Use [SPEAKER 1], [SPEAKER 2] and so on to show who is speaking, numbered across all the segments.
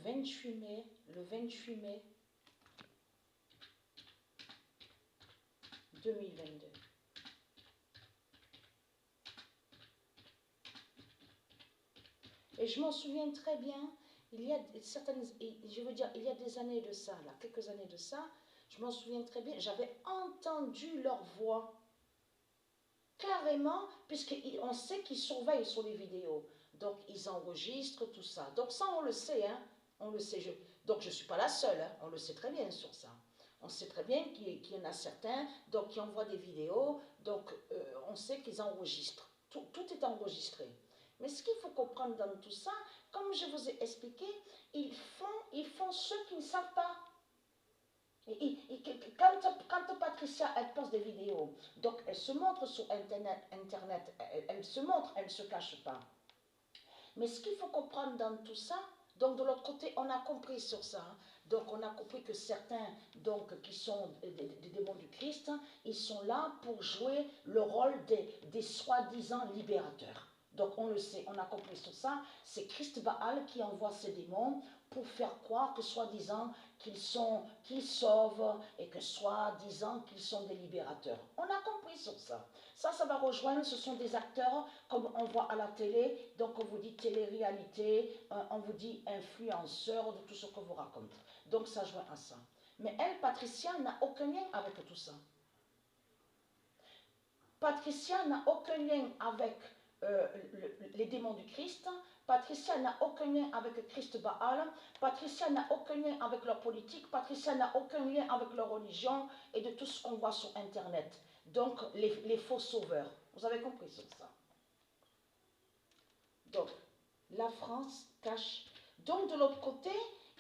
[SPEAKER 1] 28 mai 2022. Et je m'en souviens très bien, il y a certaines, je veux dire, il y a des années de ça, là, quelques années de ça, je m'en souviens très bien, j'avais entendu leur voix, carrément, puisqu'on sait qu'ils surveillent sur les vidéos, donc ils enregistrent tout ça. Donc ça, on le sait, hein, on le sait. Donc je ne suis pas la seule, hein, on le sait très bien sur ça. On sait très bien qu'il y en a certains donc, qui envoient des vidéos, donc on sait qu'ils enregistrent. Tout est enregistré. Mais ce qu'il faut comprendre dans tout ça, comme je vous ai expliqué, ils font ce qu'ils ne savent pas. Quand Patricia, elle poste des vidéos, donc elle se montre sur Internet, elle se montre, elle ne se cache pas. Mais ce qu'il faut comprendre dans tout ça, donc de l'autre côté, on a compris sur ça. Donc on a compris que certains, donc qui sont des démons du Christ, ils sont là pour jouer le rôle des soi-disant libérateurs. Donc on le sait, on a compris sur ça. C'est Christ Baal qui envoie ces démons pour faire croire que soi-disant qu'ils sauvent et que soi-disant qu'ils sont des libérateurs. On a compris sur ça. Ça va rejoindre, ce sont des acteurs comme on voit à la télé, donc on vous dit télé-réalité, on vous dit influenceur de tout ce que vous racontez. Donc ça joint à ça. Mais elle, Patricia, n'a aucun lien avec tout ça. Patricia n'a aucun lien avec les démons du Christ. Patricia n'a aucun lien avec Christ Baal. Patricia n'a aucun lien avec leur politique. Patricia n'a aucun lien avec leur religion et de tout ce qu'on voit sur Internet. Donc, les faux sauveurs. Vous avez compris sur ça. Donc, la France cache. Donc, de l'autre côté,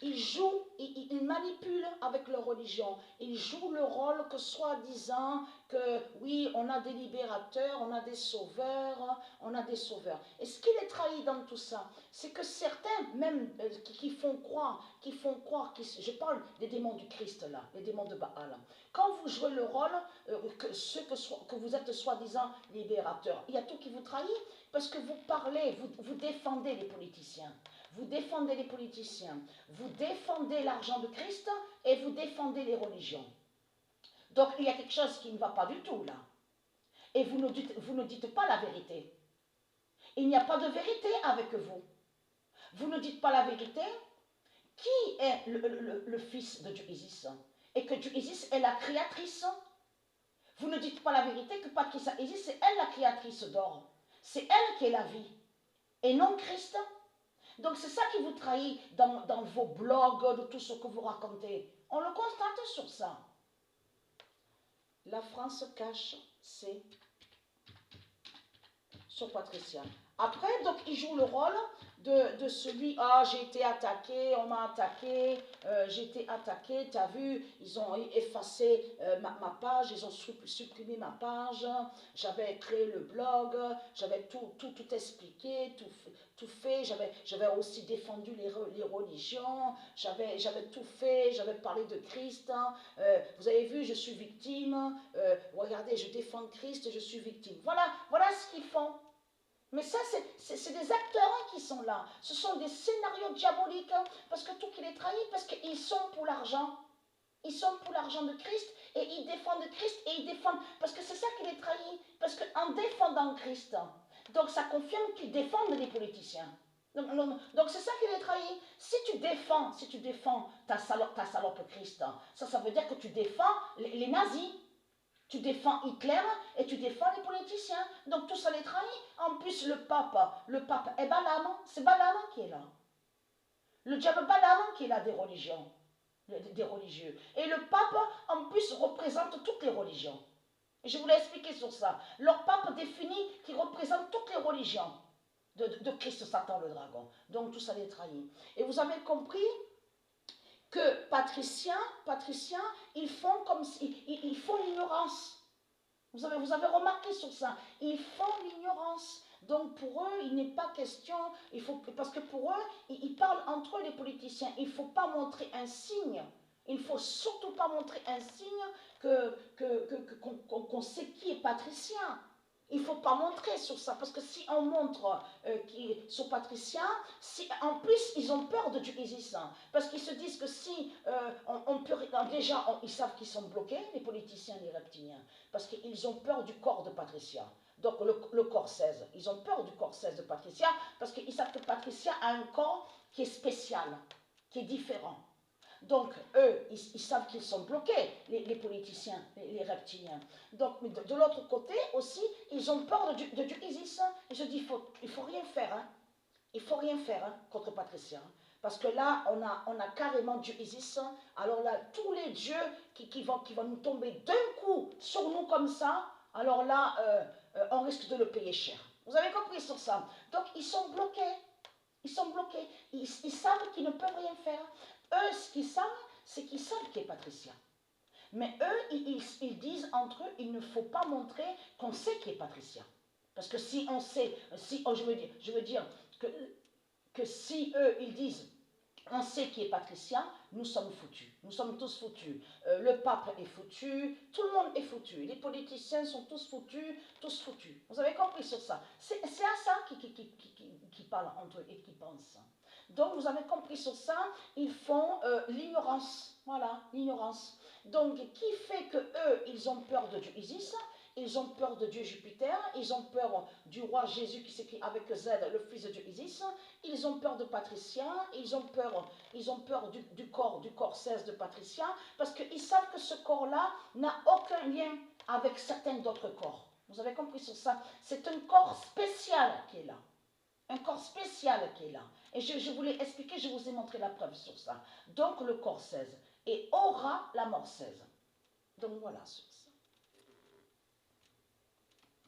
[SPEAKER 1] ils jouent, ils manipulent avec leur religion. Ils jouent le rôle que soi-disant que oui, on a des libérateurs, on a des sauveurs, on a des sauveurs. Et ce qui les trahit dans tout ça, c'est que certains, même qui font croire, je parle des démons du Christ là, les démons de Baal. Quand vous jouez le rôle, que vous êtes soi-disant libérateurs, il y a tout qui vous trahit parce que vous parlez, vous défendez les politiciens. Vous défendez les politiciens, vous défendez l'argent de Christ et vous défendez les religions. Donc il y a quelque chose qui ne va pas du tout là. Et vous ne dites pas la vérité. Il n'y a pas de vérité avec vous. Vous ne dites pas la vérité. Qui est le fils de Dieu Isis? Et que Dieu Isis est la créatrice. Vous ne dites pas la vérité que Patricia Isis, c'est elle la créatrice d'or. C'est elle qui est la vie. Et non Christ. Donc c'est ça qui vous trahit dans vos blogs, de tout ce que vous racontez. On le constate sur ça. La France cache, c'est sur Patricia. Après, donc, il joue le rôle de celui, ah, j'ai été attaqué, on m'a attaqué, j'ai été attaqué, t'as vu, ils ont effacé ma page, ils ont supprimé ma page, j'avais créé le blog, j'avais tout expliqué, tout fait, j'avais aussi défendu les religions, j'avais tout fait, j'avais parlé de Christ, vous avez vu, je suis victime, regardez, je défends Christ, je suis victime. Voilà ce qu'ils font. Mais ça, c'est des acteurs qui sont là. Ce sont des scénarios diaboliques, parce que tout qui les trahit, parce qu'ils sont pour l'argent. Ils sont pour l'argent de Christ, et ils défendent Christ, et ils défendent... Parce que c'est ça qui les trahit. Parce qu'en défendant Christ, donc ça confirme qu'ils défendent les politiciens. Donc c'est ça qui les trahit. Si tu défends ta salope Christ, ça veut dire que tu défends les nazis. Tu défends Hitler et tu défends les politiciens. Donc tout ça les trahit. En plus, le pape est Balaam. C'est Balaam qui est là. Le diable Balaam qui est là des religions, des religieux. Et le pape, en plus, représente toutes les religions. Et je vous l'ai expliqué sur ça. Leur pape définit qu'il représente toutes les religions de Christ, Satan, le dragon. Donc tout ça les trahit. Et vous avez compris que Patricia, ils font comme si, ils font l'ignorance. Vous avez remarqué sur ça. Ils font l'ignorance. Donc pour eux, il n'est pas question, parce que pour eux, ils parlent entre eux les politiciens. Il ne faut pas montrer un signe. Il ne faut surtout pas montrer un signe qu'on sait qui est Patricia. Il ne faut pas montrer sur ça, parce que si on montre sur Patricia, en plus ils ont peur de Dieu Isis, hein, parce qu'ils se disent que si on peut... Déjà, ils savent qu'ils sont bloqués, les politiciens, les reptiliens, parce qu'ils ont peur du corps de Patricia. Donc le corps 16, ils ont peur du corps 16 de Patricia, parce qu'ils savent que Patricia a un corps qui est spécial, qui est différent. Donc, eux, ils savent qu'ils sont bloqués, les politiciens, les reptiliens. Donc, de l'autre côté aussi, ils ont peur de Dieu Isis. Et je dis, il faut rien faire. Hein. Il ne faut rien faire hein, contre Patricia. Hein. Parce que là, on a carrément Dieu Isis. Alors là, tous les dieux qui vont nous tomber d'un coup sur nous comme ça, alors là, on risque de le payer cher. Vous avez compris sur ça? Donc, ils sont bloqués. Ils sont bloqués. Ils savent qu'ils ne peuvent rien faire. Eux, ce qu'ils savent, c'est qu'ils savent qui est Patricia. Mais eux, ils disent entre eux, il ne faut pas montrer qu'on sait qui est Patricia. Parce que si on sait, je veux dire que si eux, ils disent, on sait qui est Patricia, nous sommes foutus. Nous sommes tous foutus. Le pape est foutu, tout le monde est foutu. Les politiciens sont tous foutus, tous foutus. Vous avez compris sur ça? C'est à ça qu'ils parlent entre eux et qu'ils pensent. Donc, vous avez compris sur ça, ils font l'ignorance. Voilà, l'ignorance. Donc, qui fait que eux, ils ont peur de Dieu Isis, ils ont peur de Dieu Jupiter, ils ont peur du roi Jésus qui s'écrit avec Z, le fils de Dieu Isis, ils ont peur de Patricia, ils ont peur du corps 16 de Patricia, parce qu'ils savent que ce corps-là n'a aucun lien avec certains d'autres corps. Vous avez compris sur ça? C'est un corps spécial qui est là. Un corps spécial qui est là. Et je vous l'ai expliqué, je vous ai montré la preuve sur ça. Donc le corps 16. Et aura la mort 16. Donc voilà.